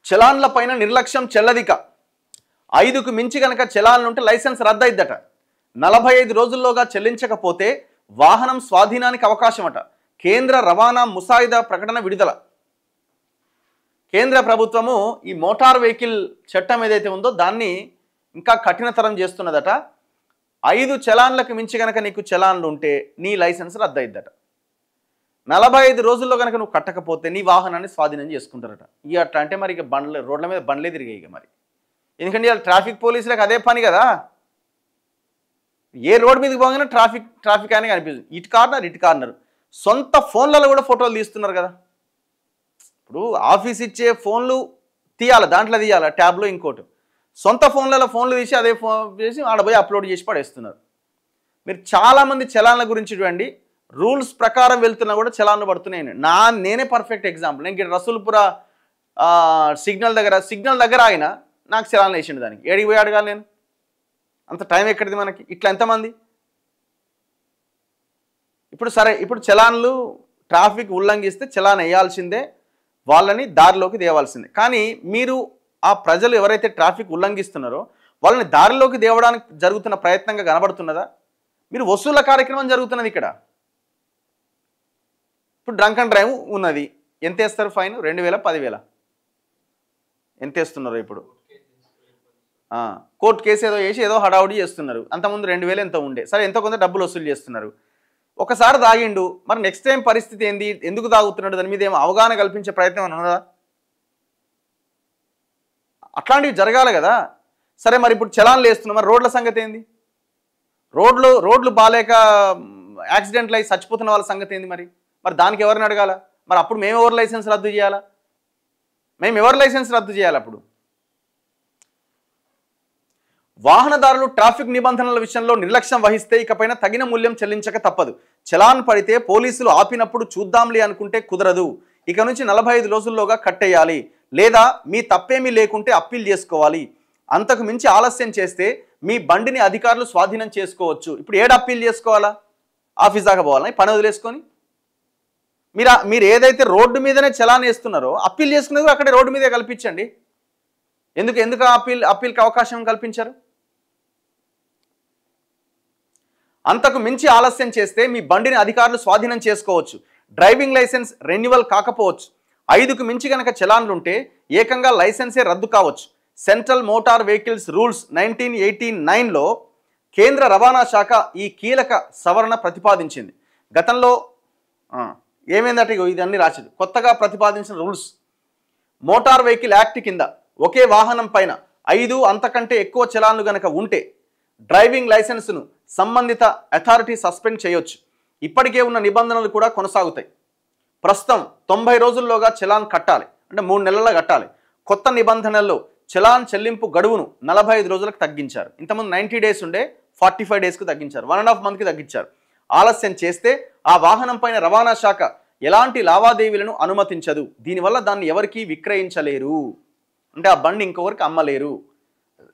చలాన్ల పైన నిర్లక్ష్యం చెల్లదిక. 5కు మించి కనుక చలాన్లు ఉంటే లైసెన్స్ రద్దయిద్దట. 45 రోజుల్లోగా చెల్లించకపోతే వాహనం స్వాధీనానికి అవకాశమట. కేంద్ర రవాణా ముసాయిదా ప్రకటన విడుదల. కేంద్ర ప్రభుత్వము ఈ మోటార్ వెహికల్ చట్టం ఏదైతే ఉందో దాన్ని ఇంకా కఠినతరం చేస్తున్నదట. 5 చలాన్లకు మించి కనుక నీకు చలాన్లు ఉంటే నీ లైసెన్స్ రద్దయిద్దట. 45 రోజుల్లో కనుక నువ్వు కట్టకపోతే నీ వాహనాన్ని స్వాధీనం చేసుకుంటారట. ఇక అట్లా అంటే మరి ఇక రోడ్ల మీద బండ్లే తిరిగాయి ఇక మరి. ఎందుకంటే ఇవాళ ట్రాఫిక్ పోలీసులకు అదే పని కదా. ఏ రోడ్ మీదకి పోగానే ట్రాఫిక్ అని కనిపిస్తుంది. ఇటు కార్నర్ సొంత ఫోన్లలో కూడా ఫోటోలు తీస్తున్నారు కదా. ఇప్పుడు ఆఫీస్ ఇచ్చే ఫోన్లు తీయాలి, దాంట్లో తీయాలి ట్యాబ్లో ఇంకోటి. సొంత ఫోన్లలో ఫోన్లు తీసి అదే ఫోన్ చేసి ఆడపోయి అప్లోడ్ చేసి పడేస్తున్నారు. మీరు చాలామంది చలాన్ల గురించి చూడండి, రూల్స్ ప్రకారం వెళ్తున్నా కూడా చలాన్లు పడుతున్నాయి. నేనే పర్ఫెక్ట్ ఎగ్జాంపుల్. నేను ఇక్కడ రసూల్పుర సిగ్నల్ దగ్గర ఆగిన నాకు చలాన్లు వేసిండు. దానికి ఏడికి పోయి అడగాలి నేను? అంత టైం ఎక్కడిది మనకి? ఇట్లా ఎంతమంది? ఇప్పుడు చలాన్లు ట్రాఫిక్ ఉల్లంఘిస్తే చలాన్ వేయాల్సిందే, వాళ్ళని దారిలోకి తేవాల్సిందే. కానీ మీరు ఆ ప్రజలు ఎవరైతే ట్రాఫిక్ ఉల్లంఘిస్తున్నారో వాళ్ళని దారిలోకి తేవడానికి జరుగుతున్న ప్రయత్నంగా కనబడుతున్నదా? మీరు వసూళ్ల కార్యక్రమం జరుగుతున్నది ఇక్కడ. ఇప్పుడు డ్రంక్ అండ్ డ్రైవ్ ఉన్నది, ఎంత వేస్తారు ఫైన్? 2000, 10,000 ఎంత వేస్తున్నారు? ఇప్పుడు కోర్టు కేసు ఏదో వేసి ఏదో హడావుడి చేస్తున్నారు. అంతకుముందు 2000 ఎంతో ఉండే, సరే ఎంతో కొంత డబ్బులు వసూలు చేస్తున్నారు. ఒకసారి తాగిండు, మరి నెక్స్ట్ టైం పరిస్థితి ఏంది, ఎందుకు తాగుతున్నాడు, దాని మీద ఏమో అవగాహన కల్పించే ప్రయత్నం ఉన్నదా? అట్లాంటివి జరగాలి కదా. సరే మరి ఇప్పుడు చలాన్లు వేస్తున్నాం, మరి రోడ్ల సంగతి ఏంది? రోడ్లు బాలేక యాక్సిడెంట్లు అయి చచ్చిపోతున్న వాళ్ళ సంగతి ఏంది? మరి దానికి ఎవరిని అడగాల? మరి అప్పుడు మేము ఎవరి లైసెన్స్ రద్దు చేయాలా? అప్పుడు వాహనదారులు ట్రాఫిక్ నిబంధనల విషయంలో నిర్లక్ష్యం వహిస్తే ఇకపైన తగిన మూల్యం చెల్లించక తప్పదు. చలాన్ పడితే పోలీసులు ఆపినప్పుడు చూద్దాంలే అనుకుంటే కుదరదు. ఇక నుంచి 45 రోజుల్లోగా కట్టేయాలి, లేదా మీ తప్పేమీ లేకుంటే అప్పీల్ చేసుకోవాలి. అంతకు మించి ఆలస్యం చేస్తే మీ బండిని అధికారులు స్వాధీనం చేసుకోవచ్చు. ఇప్పుడు ఏడు అప్పీల్ చేసుకోవాలా? ఆఫీస్ దాకా పోవాలని పని వదిలేసుకొని మీరు ఏదైతే రోడ్డు మీదనే చలాన్ వేస్తున్నారో అప్పీల్ చేసుకునేది అక్కడే రోడ్డు మీదే కల్పించండి. ఎందుకు అప్పీల్కి అవకాశం కల్పించారు? అంతకు మించి ఆలస్యం చేస్తే మీ బండిని అధికారులు స్వాధీనం చేసుకోవచ్చు. డ్రైవింగ్ లైసెన్స్ రెన్యువల్ కాకపోవచ్చు. 5కు మించి కనుక చలాన్లుంటే ఏకంగా లైసెన్సే రద్దు కావచ్చు. సెంట్రల్ మోటార్ వెహికల్స్ రూల్స్ 1989లో కేంద్ర రవాణా శాఖ ఈ కీలక సవరణ ప్రతిపాదించింది. గతంలో ఏమైందట? ఇదన్నీ రాసింది. కొత్తగా ప్రతిపాదించిన రూల్స్ మోటార్ వెహికల్ యాక్ట్ కింద ఒకే వాహనం పైన 5 అంతకంటే ఎక్కువ చలాన్లు గనక ఉంటే డ్రైవింగ్ లైసెన్స్ను సంబంధిత అథారిటీ సస్పెండ్ చేయొచ్చు. ఇప్పటికే ఉన్న నిబంధనలు కూడా కొనసాగుతాయి. ప్రస్తుతం 90 రోజుల్లోగా చలాన్ కట్టాలి, అంటే 3 నెలల్లో కట్టాలి. కొత్త నిబంధనల్లో చలాన్ చెల్లింపు గడువును 45 రోజులకు తగ్గించారు. ఇంతకుముందు 90 డేస్ ఉండే 45 డేస్కు తగ్గించారు, 1.5 మంత్కి తగ్గించారు. ఆలస్యం చేస్తే ఆ వాహనం పైన రవాణా శాఖ ఎలాంటి లావాదేవీలను అనుమతించదు. దీనివల్ల దాన్ని ఎవరికీ విక్రయించలేరు, అంటే ఆ బండి ఇంకొకరికి అమ్మలేరు.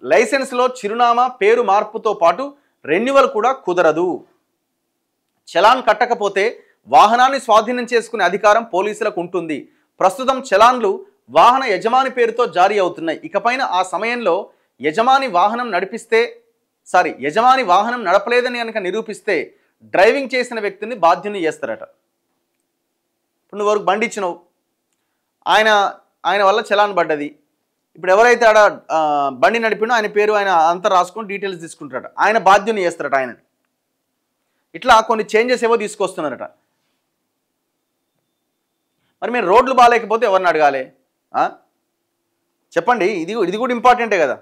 లైసెన్స్లో చిరునామా పేరు మార్పుతో పాటు రెన్యువల్ కూడా కుదరదు. చలాన్ కట్టకపోతే వాహనాన్ని స్వాధీనం చేసుకునే అధికారం పోలీసులకు ఉంటుంది. ప్రస్తుతం చలాన్లు వాహన యజమాని పేరుతో జారీ అవుతున్నాయి. ఇకపైన ఆ సమయంలో యజమాని వాహనం నడపలేదని కనుక నిరూపిస్తే డ్రైవింగ్ చేసిన వ్యక్తిని బాధ్యుని చేస్తారట. ఇప్పుడు నువ్వు వరకు బండి ఇచ్చినావు, ఆయన వల్ల చలాన్ పడ్డది. ఇప్పుడు ఎవరైతే ఆడ బండి నడిపినో ఆయన పేరు ఆయన అంతా రాసుకొని డీటెయిల్స్ తీసుకుంటారట, ఆయన బాధ్యుని చేస్తారట ఆయన. ఇట్లా కొన్ని చేంజెస్ ఏవో తీసుకొస్తున్నారట. మరి మీరు రోడ్లు బాగాలేకపోతే ఎవరిని అడగాలి? చెప్పండి, ఇది కూడా ఇంపార్టెంటే కదా.